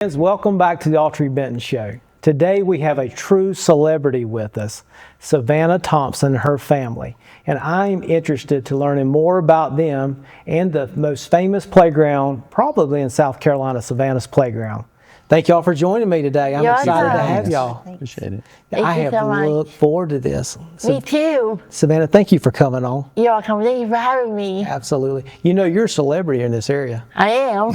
Welcome back to the Autry Benton Show. Today we have a true celebrity with us, Savannah Thompson and her family. And I'm interested to learning more about them and the most famous playground, probably in South Carolina, Savannah's Playground. Thank y'all for joining me today. I'm excited to have y'all. Appreciate it. I have looked forward to this. Me too. Savannah, thank you for coming on. You're welcome. Thank you for having me. Absolutely. You know, you're a celebrity in this area. I am.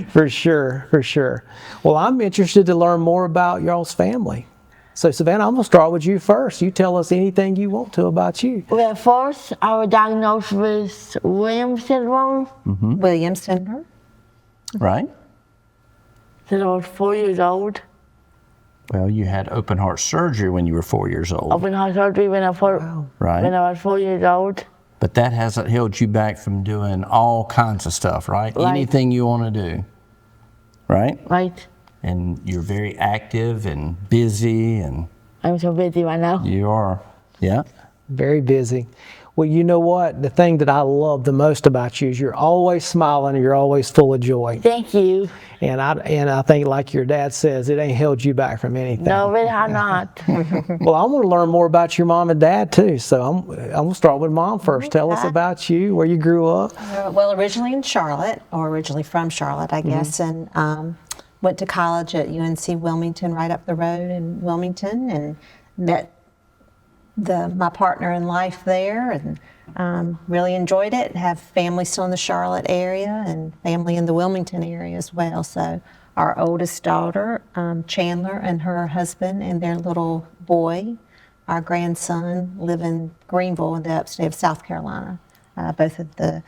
For sure, for sure. Well, I'm interested to learn more about y'all's family. So, Savannah, I'm going to start with you first. You tell us anything you want to about you. Well, first, I was diagnosed with Williams syndrome. Williams syndrome. Right? Since I was 4 years old. Well, you had open heart surgery when you were 4 years old. Open heart surgery when I was 4 years old. But that hasn't held you back from doing all kinds of stuff, right? Anything you want to do, right? Right. And you're very active and busy, and I'm so busy right now. you are, yeah. Very busy. Well, you know what? The thing that I love the most about you is you're always smiling and you're always full of joy. Thank you. And I think, like your dad says, it ain't held you back from anything. No, it has not. Well, I want to learn more about your mom and dad too. So I'm going to start with Mom first. Tell us about you, where you grew up. Well, originally in Charlotte, or originally from Charlotte, I guess, and went to college at UNC Wilmington, right up the road in Wilmington, and met my partner in life there, and really enjoyed it. Have family still in the Charlotte area and family in the Wilmington area as well. So our oldest daughter, Chandler, and her husband and their little boy, our grandson, live in Greenville in the upstate of South Carolina. Both of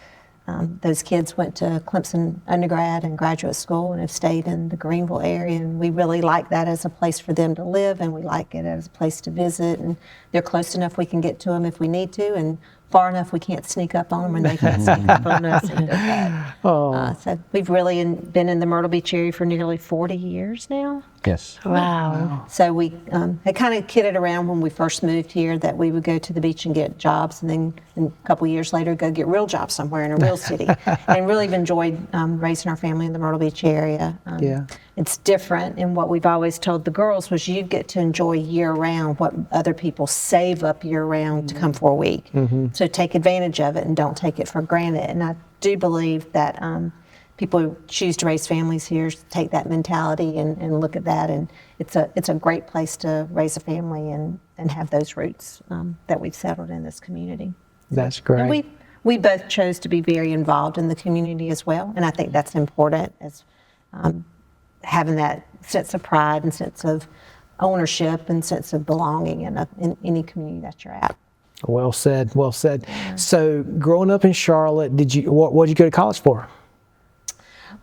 those kids went to Clemson undergrad and graduate school and have stayed in the Greenville area, and we really like that as a place for them to live, and we like it as a place to visit, and they're close enough we can get to them if we need to, and far enough we can't sneak up on them and they can't sneak up on us. So we've really been in the Myrtle Beach area for nearly 40 years now. Yes. Wow. So we had kind of kidded around when we first moved here that we would go to the beach and get jobs, and then a couple years later go get real jobs somewhere in a real city. And really have enjoyed raising our family in the Myrtle Beach area. It's different, and what we've always told the girls was you get to enjoy year-round what other people save up year-round to come for a week. So take advantage of it and don't take it for granted. And I do believe that people who choose to raise families here take that mentality and look at that, and it's a great place to raise a family and have those roots that we've settled in this community. That's great. And we both chose to be very involved in the community as well, and I think that's important, as having that sense of pride and sense of ownership and sense of belonging in any community that you're at. Well said, well said. So growing up in Charlotte, what did you go to college for?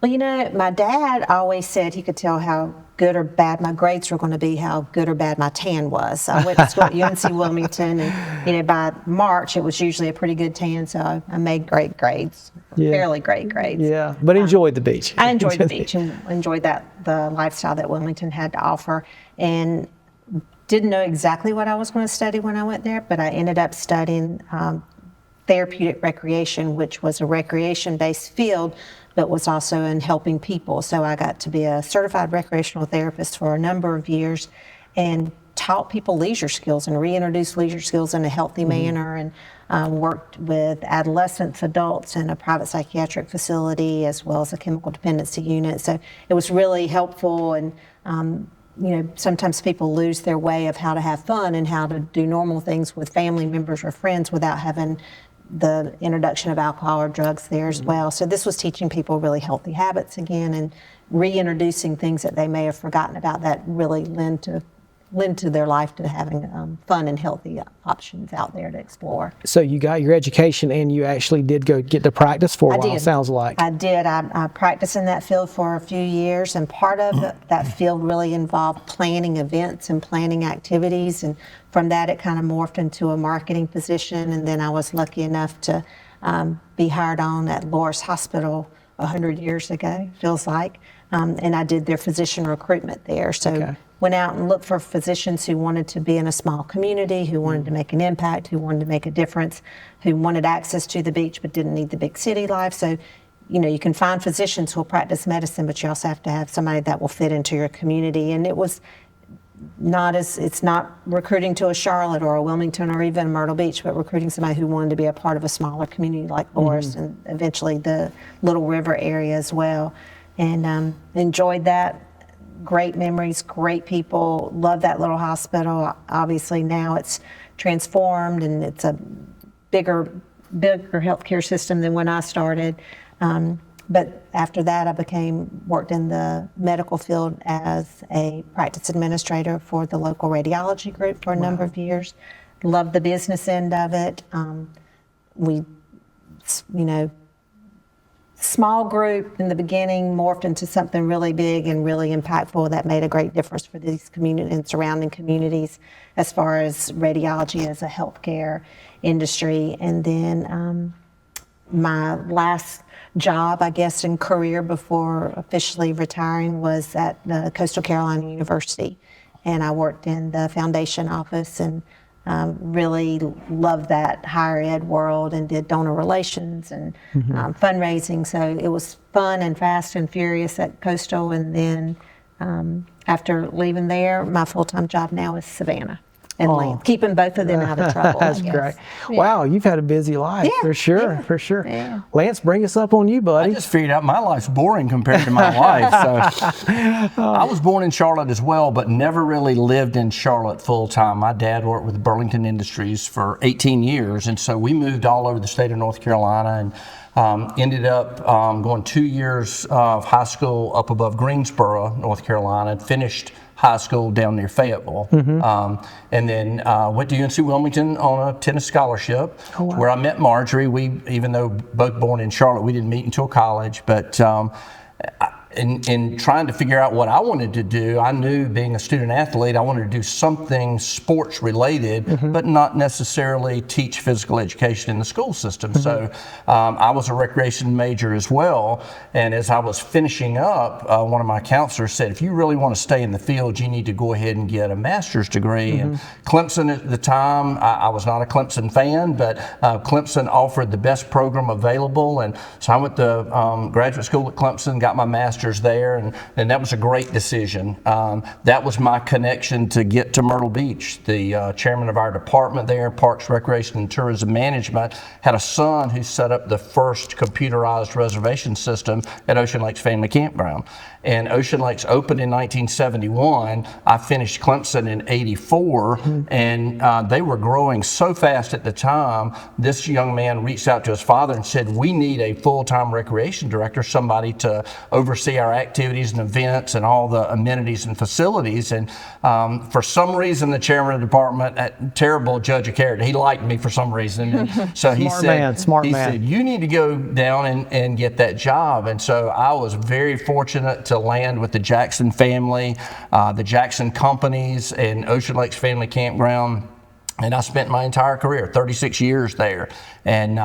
Well, you know, my dad always said he could tell how good or bad my grades were going to be, how good or bad my tan was. I went to school at UNC Wilmington, and, you know, by March, it was usually a pretty good tan, so I made great grades, fairly great grades. Yeah, but enjoyed the beach. I enjoyed the beach and enjoyed the lifestyle that Wilmington had to offer, and didn't know exactly what I was going to study when I went there, but I ended up studying therapeutic recreation, which was a recreation-based field, but was also in helping people. So I got to be a certified recreational therapist for a number of years and taught people leisure skills and reintroduced leisure skills in a healthy manner, and worked with adolescents, adults in a private psychiatric facility as well as a chemical dependency unit. So it was really helpful, and you know, sometimes people lose their way of how to have fun and how to do normal things with family members or friends without having the introduction of alcohol or drugs there as well. So this was teaching people really healthy habits again, and reintroducing things that they may have forgotten about that really lend to their life, to having fun and healthy options out there to explore. So you got your education and you actually did go get to practice for a while, sounds like. I did. I practiced in that field for a few years, and part of that field really involved planning events and planning activities, and from that it kind of morphed into a marketing position, and then I was lucky enough to be hired on at Loris Hospital 100 years ago, feels like, and I did their physician recruitment there. So went out and looked for physicians who wanted to be in a small community, who wanted to make an impact, who wanted to make a difference, who wanted access to the beach but didn't need the big city life. So you can find physicians who will practice medicine, but you also have to have somebody that will fit into your community. And it's not recruiting to a Charlotte or a Wilmington or even Myrtle Beach, but recruiting somebody who wanted to be a part of a smaller community like Forest and eventually the Little River area as well. And enjoyed that. Great memories, great people. Love that little hospital. Obviously now it's transformed and it's a bigger healthcare system than when I started. But after that, I worked in the medical field as a practice administrator for the local radiology group for a number of years. Loved the business end of it. Small group in the beginning morphed into something really big and really impactful that made a great difference for these communities and surrounding communities as far as radiology as a healthcare industry. And then my last job, I guess, in career before officially retiring was at the Coastal Carolina University. And I worked in the foundation office and really loved that higher ed world and did donor relations and fundraising. So it was fun and fast and furious at Coastal. And then after leaving there, my full-time job now is Savannah and Lance, keeping both of them out of trouble. That's great. Yeah. Wow, you've had a busy life, for sure, for sure. Yeah. Lance, bring us up on you, buddy. I just figured out my life's boring compared to my wife. So I was born in Charlotte as well, but never really lived in Charlotte full time. My dad worked with Burlington Industries for 18 years, and so we moved all over the state of North Carolina and ended up going 2 years of high school up above Greensboro, North Carolina, and finished high school down near Fayetteville. And then went to UNC Wilmington on a tennis scholarship, where I met Marjorie. Even though both born in Charlotte, we didn't meet until college, but in trying to figure out what I wanted to do, I knew being a student athlete, I wanted to do something sports related, but not necessarily teach physical education in the school system. So I was a recreation major as well. And as I was finishing up, one of my counselors said, if you really want to stay in the field, you need to go ahead and get a master's degree. And Clemson at the time, I was not a Clemson fan, but Clemson offered the best program available. And so I went to graduate school at Clemson, got my master's there, and that was a great decision. That was my connection to get to Myrtle Beach. The chairman of our department there, Parks, Recreation, and Tourism Management, had a son who set up the first computerized reservation system at Ocean Lakes Family Campground. And Ocean Lakes opened in 1971. I finished Clemson in '84, and they were growing so fast at the time. This young man reached out to his father and said, we need a full-time recreation director, somebody to oversee our activities and events and all the amenities and facilities. And for some reason, the chairman of the department, terrible judge of character, he liked me for some reason. And so he said, you need to go down and get that job. And so I was very fortunate to land with the Jackson family, the Jackson companies, and Ocean Lakes Family Campground. And I spent my entire career, 36 years there. And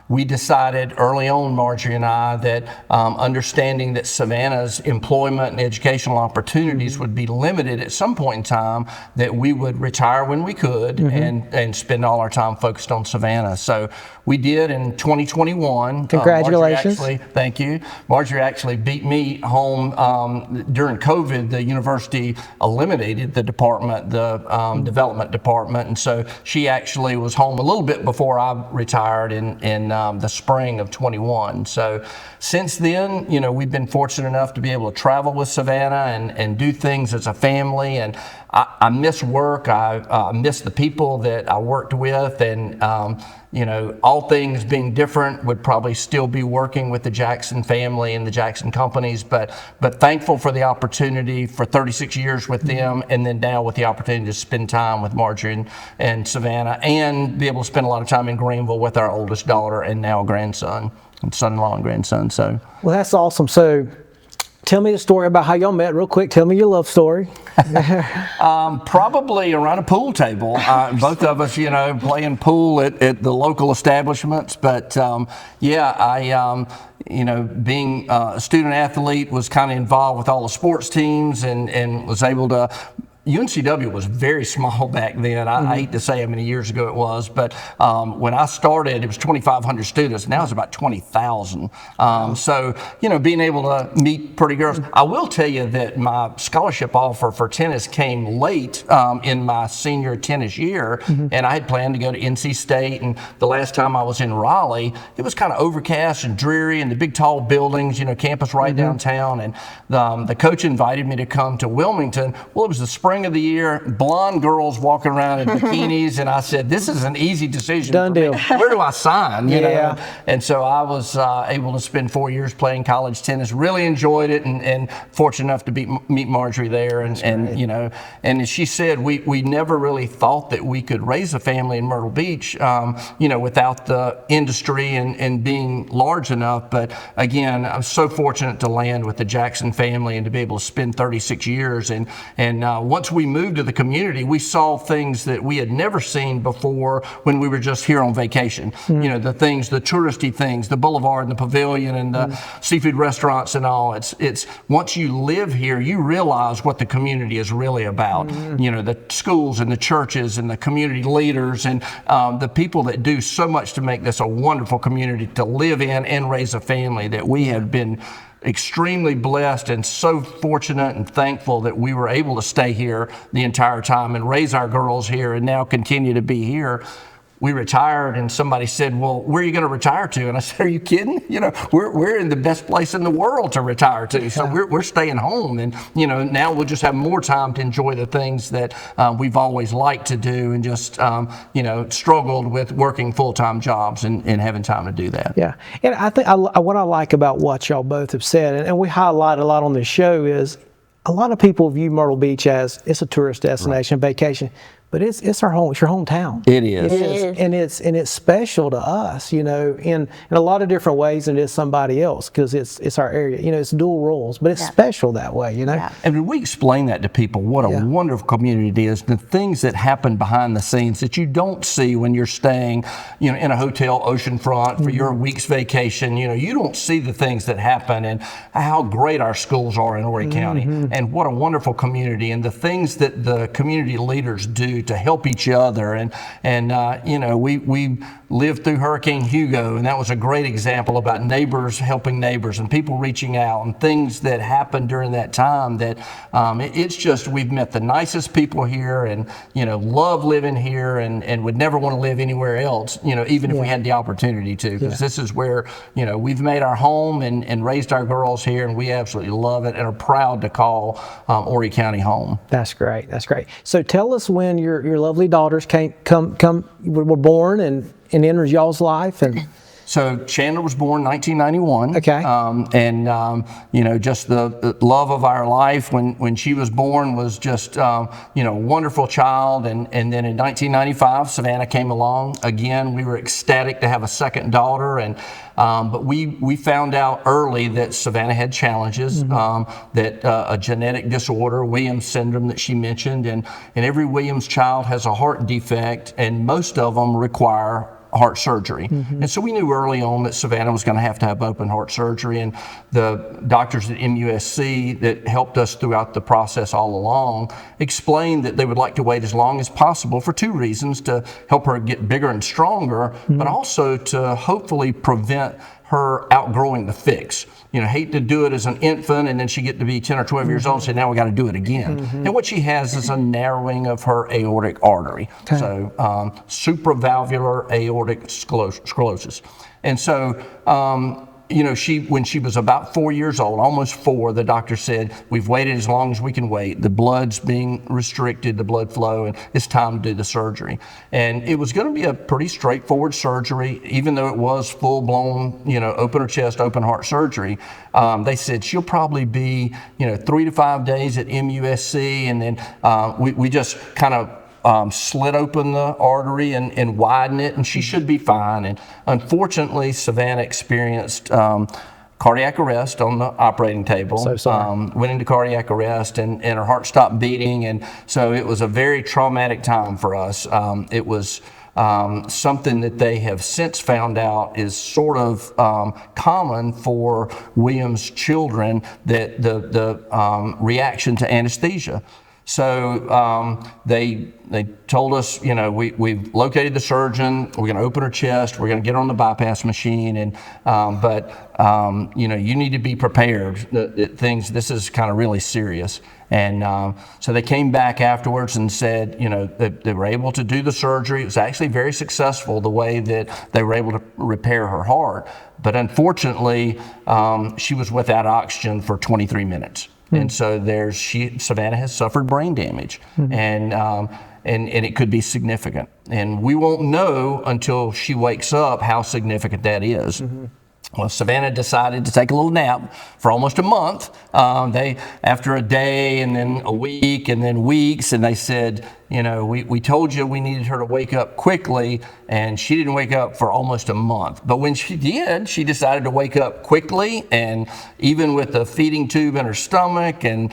we decided early on, Marjorie and I, that understanding that Savannah's employment and educational opportunities would be limited at some point in time, that we would retire when we could and spend all our time focused on Savannah. So we did in 2021. Congratulations. Thank you. Marjorie actually beat me home during COVID. The university eliminated the department, the development department. And so she actually was home a little bit before I retired in the spring of 21. So since then, we've been fortunate enough to be able to travel with Savannah and do things as a family. And I miss work. I miss the people that I worked with. And, all things being different, would probably still be working with the Jackson family and the Jackson companies. But thankful for the opportunity for 36 years with them, and then now with the opportunity to spend time with Marjorie and Savannah, and be able to spend a lot of time in Greenville with our oldest daughter and now grandson, and son-in-law and grandson. So, well, that's awesome. So, tell me the story about how y'all met real quick. Tell me your love story. Probably around a pool table. Both of us, playing pool at the local establishments. But I being a student athlete, was kind of involved with all the sports teams and was able to UNCW was very small back then. I hate to say how many years ago it was, but when I started, it was 2,500 students. Now it's about 20,000. So, being able to meet pretty girls. I will tell you that my scholarship offer for tennis came late in my senior tennis year, and I had planned to go to NC State. And the last time I was in Raleigh, it was kind of overcast and dreary, and the big tall buildings, campus right downtown. And the coach invited me to come to Wilmington. Well, it was the spring of the year, blonde girls walking around in bikinis, and I said, this is an easy decision. Done deal. Where do I sign? You Yeah. know? And so I was able to spend 4 years playing college tennis, really enjoyed it, and fortunate enough to meet Marjorie there. And as she said, we never really thought that we could raise a family in Myrtle Beach, without the industry and being large enough. But again, I'm so fortunate to land with the Jackson family and to be able to spend 36 years. And once we moved to the community, we saw things that we had never seen before when we were just here on vacation. The things, the touristy things, the boulevard and the pavilion and the seafood restaurants and all. It's once you live here, you realize what the community is really about. The schools and the churches and the community leaders and the people that do so much to make this a wonderful community to live in and raise a family, that we have been extremely blessed and so fortunate and thankful that we were able to stay here the entire time and raise our girls here and now continue to be here. We retired, and somebody said, well, where are you going to retire to? And I said, are you kidding? We're in the best place in the world to retire to. So we're staying home. And, now we'll just have more time to enjoy the things that we've always liked to do and just, struggled with working full-time jobs and having time to do that. Yeah. And I think what I like about what y'all both have said, and we highlight a lot on this show, is a lot of people view Myrtle Beach as it's a tourist destination, vacation. But it's our home. It's your hometown. It is. It is, and it's special to us, in a lot of different ways than it is somebody else, because it's our area. It's dual roles, but it's special that way. Yeah. And when we explain that to people, what a wonderful community it is, the things that happen behind the scenes that you don't see when you're staying, in a hotel oceanfront for your week's vacation. You don't see the things that happen and how great our schools are in Horry County, and what a wonderful community, and the things that the community leaders do to help each other. And we lived through Hurricane Hugo, and that was a great example about neighbors helping neighbors and people reaching out and things that happened during that time that it's just, we've met the nicest people here and, love living here and would never want to live anywhere else, even if we had the opportunity to, because this is where, we've made our home and raised our girls here, and we absolutely love it and are proud to call Horry County home. That's great. That's great. So tell us when your lovely daughters were born and entered y'all's life. And so Chandler was born 1991. Okay. Just the love of our life when she was born was just, a wonderful child. And then in 1995, Savannah came along. Again, we were ecstatic to have a second daughter. But we found out early that Savannah had challenges, that a genetic disorder, Williams syndrome that she mentioned, and every Williams child has a heart defect, and most of them require heart surgery. And so we knew early on that Savannah was going to have open heart surgery, and the doctors at MUSC that helped us throughout the process all along explained that they would like to wait as long as possible for two reasons: to help her get bigger and stronger, but also to hopefully prevent her outgrowing the fix. Hate to do it as an infant and then she get to be 10 or 12 years old and say, now we got to do it again. And what she has is a narrowing of her aortic artery. Okay. So supravalvular aortic sclerosis. And so, when she was about 4 years old, almost 4, the doctor said, we've waited as long as we can wait. The blood's being restricted, the blood flow, and it's time to do the surgery. And it was going to be a pretty straightforward surgery, even though it was full-blown, open her chest, open heart surgery. They said she'll probably be, 3 to 5 days at MUSC, and then we just kind of slit open the artery and widen it, and she should be fine. And unfortunately, Savannah experienced cardiac arrest on the operating table. So sorry. Went into cardiac arrest, and her heart stopped beating, and so it was a very traumatic time for us. It was something that they have since found out is sort of common for Williams children, that the reaction to anesthesia. So they told us, you know, we've located the surgeon. We're going to open her chest. We're going to get her on the bypass machine, and you know, you need to be prepared. This is kind of really serious. And so they came back afterwards and said, you know, they were able to do the surgery. It was actually very successful the way that they were able to repair her heart. But unfortunately, she was without oxygen for 23 minutes. And so Savannah has suffered brain damage, and it could be significant. And we won't know until she wakes up how significant that is. Well, Savannah decided to take a little nap for almost a month. After a day and then a week and then weeks, and they said, you know, we told you we needed her to wake up quickly, and she didn't wake up for almost a month. But when she did, she decided to wake up quickly, and even with the feeding tube in her stomach and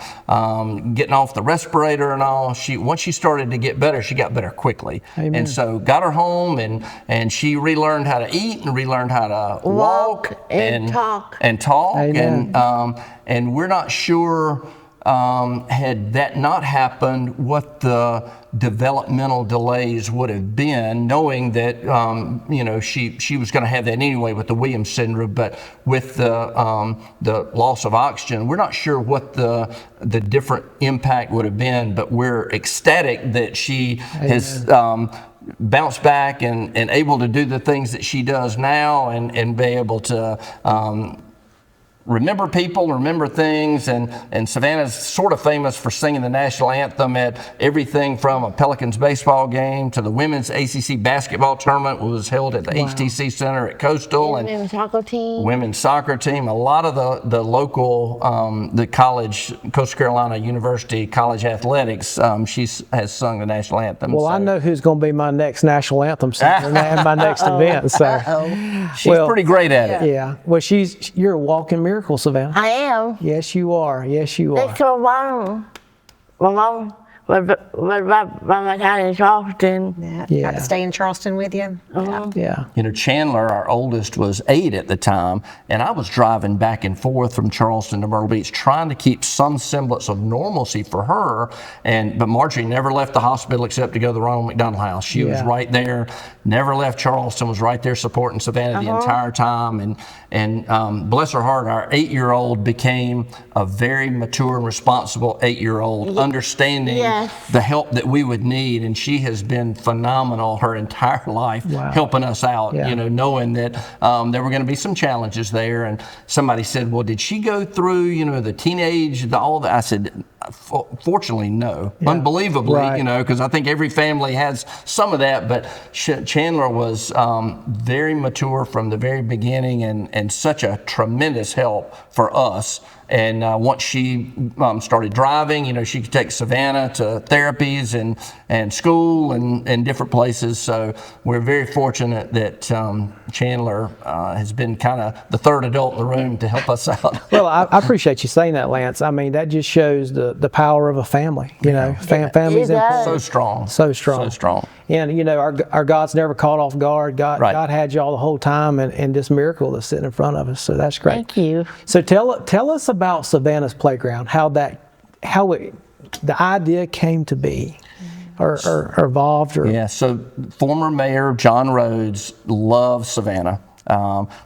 getting off the respirator and all, once she started to get better, she got better quickly. Amen. And so got her home, and she relearned how to eat and relearned how to walk and talk. Amen. And we're not sure, had that not happened, what the developmental delays would have been, knowing that you know, she was going to have that anyway with the Williams syndrome, but with the loss of oxygen, we're not sure what the different impact would have been. But we're ecstatic that she has bounce back and able to do the things that she does now, and be able to remember people, remember things, and Savannah's sort of famous for singing the national anthem at everything from a Pelicans baseball game to the women's ACC basketball tournament was held at the HTC Center at Coastal, and Women's soccer team. A lot of the local, the college, Coastal Carolina University college athletics, she has sung the national anthem. Well, I know who's going to be my next national anthem singer and my next event. So she's pretty great at it. Yeah. Well, you're a walking miracle, Savannah. I am. Yes, you are. Yes, you are. Next to my mom was by my time in Charleston. Got to stay in Charleston with you. Yeah. You know, Chandler, our oldest, was 8 at the time, and I was driving back and forth from Charleston to Myrtle Beach trying to keep some semblance of normalcy for her. But Marjorie never left the hospital except to go to the Ronald McDonald House. She was right there, never left Charleston, was right there supporting Savannah the entire time. And bless her heart, our 8-year-old became a very mature and responsible 8-year-old, understanding the help that we would need. And she has been phenomenal her entire life, helping us out, you know, knowing that there were going to be some challenges there. And somebody said, well, did she go through, you know, the teenage, all that? I said, fortunately, no. Unbelievably, you know, because I think every family has some of that. But Chandler was very mature from the very beginning, and such a tremendous help for us. And once she started driving, you know, she could take Savannah to therapies and school and different places. So we're very fortunate that Chandler has been kind of the third adult in the room to help us out. Well, I appreciate you saying that, Lance. I mean, that just shows the power of a family. You know, families important. So strong. So strong. So strong. And, you know, our God's never caught off guard. God had you all the whole time, and this miracle that's sitting in front of us. So that's great. Thank you. So tell us about Savannah's Playground, how the idea came to be or evolved. Yeah, so former Mayor John Rhodes loves Savannah.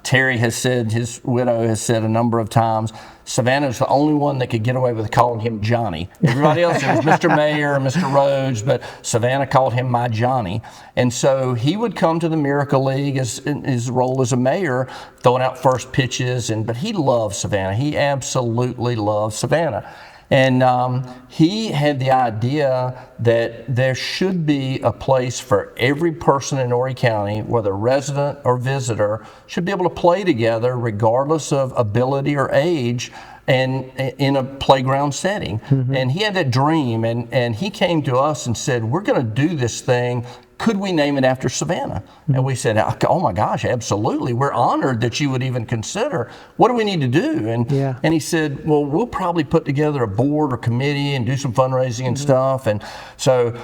Terry has said, his widow has said a number of times, Savannah's the only one that could get away with calling him Johnny. Everybody else, it was Mr. Mayor, Mr. Rhodes, but Savannah called him my Johnny. And so he would come to the Miracle League in his role as a mayor, throwing out first pitches, but he loved Savannah. He absolutely loved Savannah. And he had the idea that there should be a place for every person in Horry County, whether resident or visitor, should be able to play together regardless of ability or age, and in a playground setting. And he had that dream, and he came to us and said, we're going to do this thing. Could we name it after Savannah? And we said, oh my gosh, absolutely. We're honored that you would even consider. What do we need to do? And he said, well, we'll probably put together a board or committee and do some fundraising and stuff. And so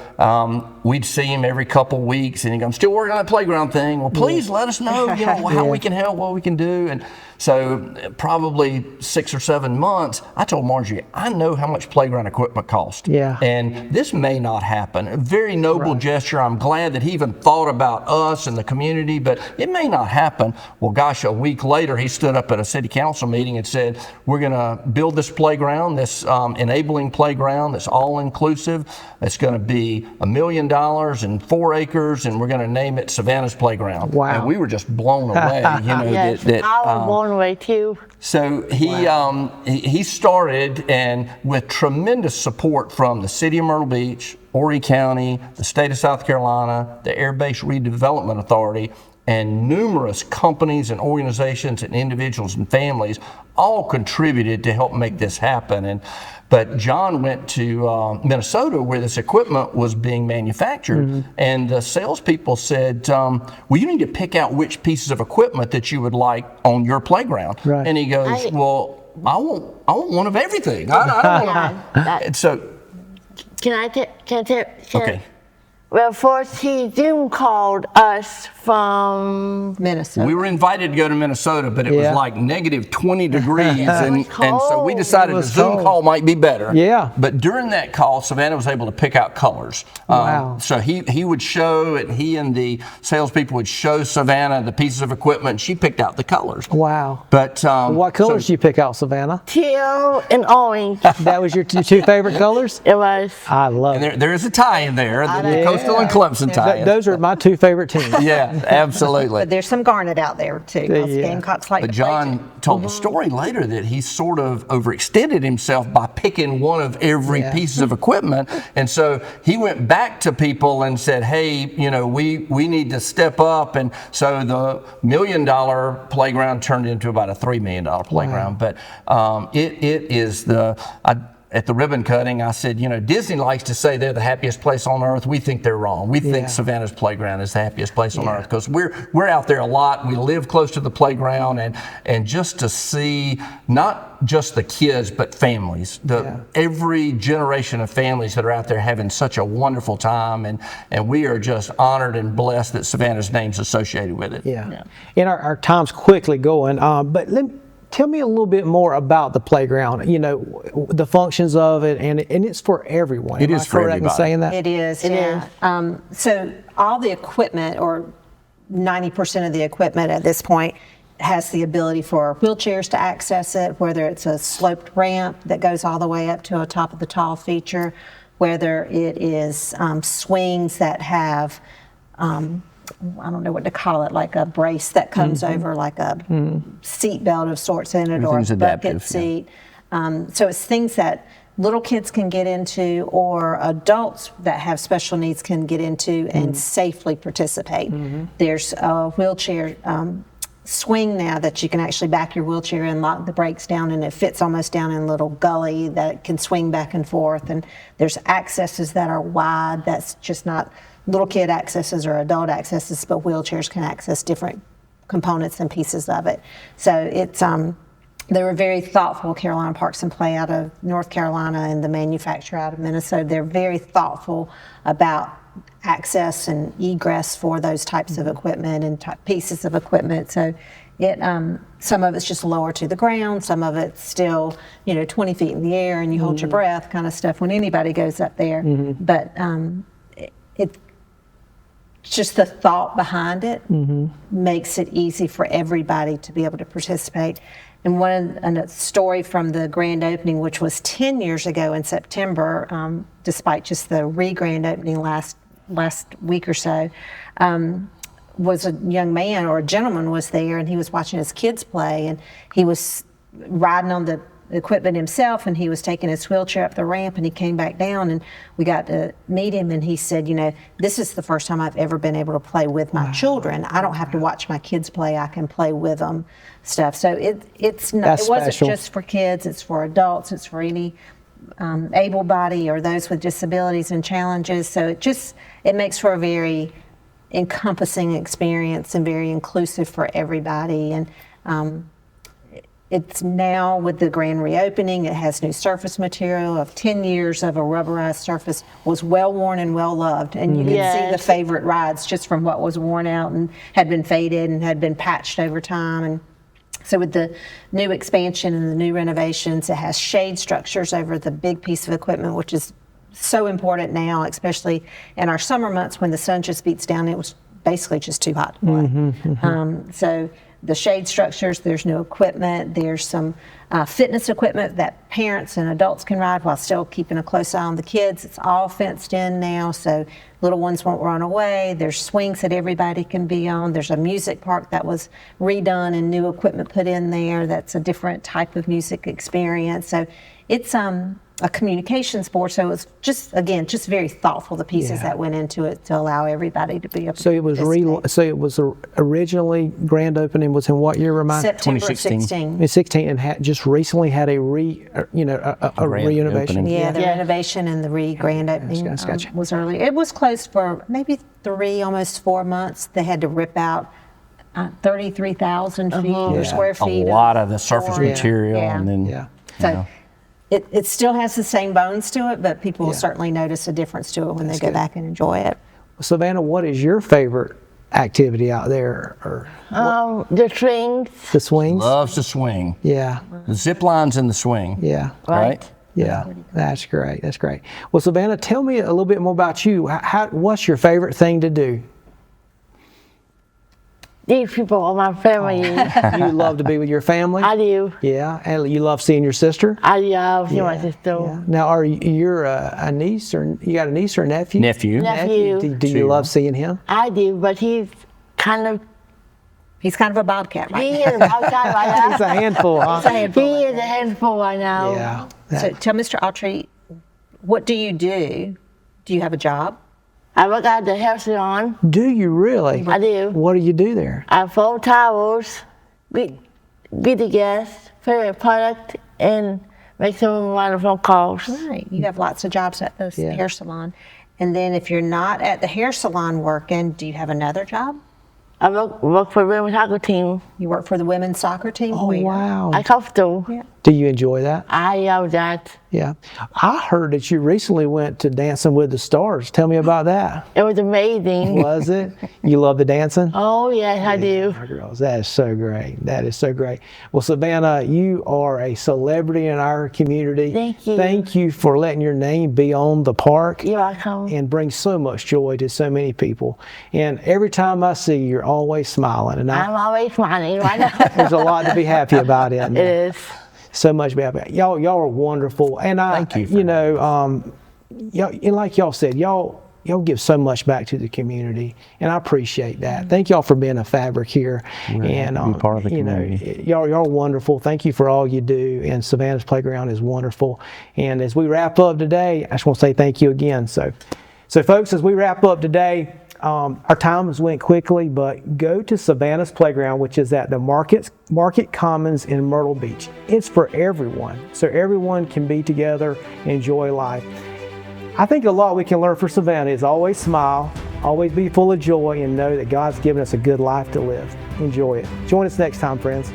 we'd see him every couple weeks, and he'd go, I'm still working on that playground thing. Well, please let us know, how we can help, what we can do. And So probably 6 or 7 months, I told Marjorie, I know how much playground equipment costs. Yeah. And this may not happen. A very noble gesture. I'm glad that he even thought about us and the community, but it may not happen. Well, gosh, a week later, he stood up at a city council meeting and said, we're going to build this playground, this enabling playground that's all inclusive. It's going to be $1 million and 4 acres, and we're going to name it Savannah's Playground. Wow. And we were just blown away. Yes, I was blown away too. So he started, and with tremendous support from the city of Myrtle Beach, Autry County, the state of South Carolina, the Air Base Redevelopment Authority, and numerous companies and organizations and individuals and families all contributed to help make this happen. But John went to Minnesota where this equipment was being manufactured, and the salespeople said, well, you need to pick out which pieces of equipment that you would like on your playground. Right. And he goes, well, I want one of everything. I don't want and so, Can I okay. Well, first he Zoom called us from Minnesota. We were invited to go to Minnesota, but it was like negative 20 degrees, and so we decided a Zoom call might be better. Yeah. But during that call, Savannah was able to pick out colors. Wow. So he would show, and he and the salespeople would show Savannah the pieces of equipment, and she picked out the colors. Wow. But What colors did you pick out, Savannah? teal and orange. That was your two favorite colors? It was. I love it. and there is a tie in there, the Coastal and Clemson tie. Those are my two favorite teams. Yeah, absolutely. But there's some garnet out there too. Us Gamecocks like But to play, John too. told the story later that he sort of overextended himself by picking one of every piece of equipment. And so he went back to people and said, hey, we need to step up. And so the $1 million playground turned into about a $3 million playground. But it is at the ribbon cutting, I said, Disney likes to say they're the happiest place on earth. We think they're wrong. We think Savannah's Playground is the happiest place on earth because we're out there a lot. We live close to the playground, and just to see not just the kids but families, every generation of families that are out there having such a wonderful time, and we are just honored and blessed that Savannah's name's associated with it. Yeah. And our time's quickly going, but tell me a little bit more about the playground, the functions of it, and it's for everyone. It is for everybody. Am I correct in saying that? It is, yeah. So all the equipment, or 90% of the equipment at this point, has the ability for wheelchairs to access it, whether it's a sloped ramp that goes all the way up to the top of the tall feature, whether it is swings that have I don't know what to call it, like a brace that comes over, like a seat belt of sorts in it, or a bucket seat. So it's things that little kids can get into, or adults that have special needs can get into and safely participate. There's a wheelchair swing now that you can actually back your wheelchair and lock the brakes down, and it fits almost down in a little gully that it can swing back and forth. And there's accesses that are wide, that's just not little kid accesses or adult accesses, but wheelchairs can access different components and pieces of it. So it's they were very thoughtful. Carolina Parks and Play out of North Carolina and the manufacturer out of Minnesota, they're very thoughtful about access and egress for those types of equipment and pieces of equipment. So it some of it's just lower to the ground, some of it's still 20 feet in the air and you hold your breath kind of stuff when anybody goes up there. But it's just the thought behind it makes it easy for everybody to be able to participate. And a story from the grand opening, which was 10 years ago in September, despite just the re-grand opening last week or so, was a young man, or a gentleman was there, and he was watching his kids play, and he was riding on the equipment himself, and he was taking his wheelchair up the ramp, and he came back down, and we got to meet him, and he said, this is the first time I've ever been able to play with my children. I don't have to watch my kids play, I can play with them, stuff. So it wasn't just for kids, it's for adults, it's for any able-bodied or those with disabilities and challenges. So it makes for a very encompassing experience and very inclusive for everybody. And it's now, with the grand reopening, it has new surface material of 10 years of a rubberized surface, was well worn and well loved. And you can see the favorite rides just from what was worn out and had been faded and had been patched over time. And So with the new expansion and the new renovations, it has shade structures over the big piece of equipment, which is so important now, especially in our summer months when the sun just beats down. It was basically just too hot to play. So the shade structures, there's new equipment, there's some fitness equipment that parents and adults can ride while still keeping a close eye on the kids. It's all fenced in now, so little ones won't run away. There's swings that everybody can be on. There's a music park that was redone and new equipment put in there. That's a different type of music experience. So it's a communications board, so it's just, again, just very thoughtful, the pieces that went into it to allow everybody to be able So it was originally grand opening was in what year? Remind me? September 2016. 16. In 16, and just recently had a renovation. opening. The renovation and the grand opening Gotcha. was early. It was closed for maybe 3, almost 4 months. They had to rip out 33,000 feet or square A feet. lot of the surface floor. material, Yeah. and then Yeah. So it still has the same bones to it, but people will certainly notice a difference to it when they go back and enjoy it. Savannah, what is your favorite activity out there? Or The swings. the swings? loves to swing. Yeah, The zip lines and the swing. yeah. Right? Yeah, that's great. That's great. Well, Savannah, tell me a little bit more about you. What's your favorite thing to do? These people are my family. You love to be with your family? I do. Yeah, and you love seeing your sister? I love my sister. Yeah. Now, are you a niece, or you got a niece or a nephew? Nephew. Nephew. Do you love seeing him? I do, but he's kind of, He's kind of a bobcat right he now. is outside right He's now. a handful, huh? He is a handful right now. Yeah. So tell Mr. Autry, what do you do? Do you have a job? I work at the hair salon. Do you really? I do. What do you do there? I fold towels, greet the guests, favorite product, and make some wonderful calls. Right. You have lots of jobs at the Yeah. hair salon. And then if you're not at the hair salon working, do you have another job? I work for the women's soccer team. You work for the women's soccer team? Oh, Where? wow. I coach them. Yeah. Do you enjoy that? I love that. Yeah. I heard that you recently went to Dancing with the Stars. Tell me about that. It was amazing. Was it? You love the dancing? Oh, yes, I do. My girls, that is so great. That is so great. Well, Savannah, you are a celebrity in our community. Thank you. Thank you for letting your name be on the park You're welcome. and bring so much joy to so many people. And every time I see you, you're always smiling. And I'm always smiling right now. there's a lot to be happy about, isn't It there? is. So much to be happy about. Y'all are wonderful. And Thank you for y'all, and like y'all said, y'all give so much back to the community, and I appreciate that. Thank y'all for being a fabric here, and happy to be part of the community. Y'all are wonderful. Thank you for all you do, and Savannah's Playground is wonderful. And as we wrap up today, I just want to say thank you again. So folks, as we wrap up today, our time has went quickly, but go to Savannah's Playground, which is at the Market Commons in Myrtle Beach. It's for everyone, so everyone can be together, enjoy life. I think a lot we can learn from Savannah is always smile, always be full of joy, and know that God's given us a good life to live. Enjoy it. Join us next time, friends.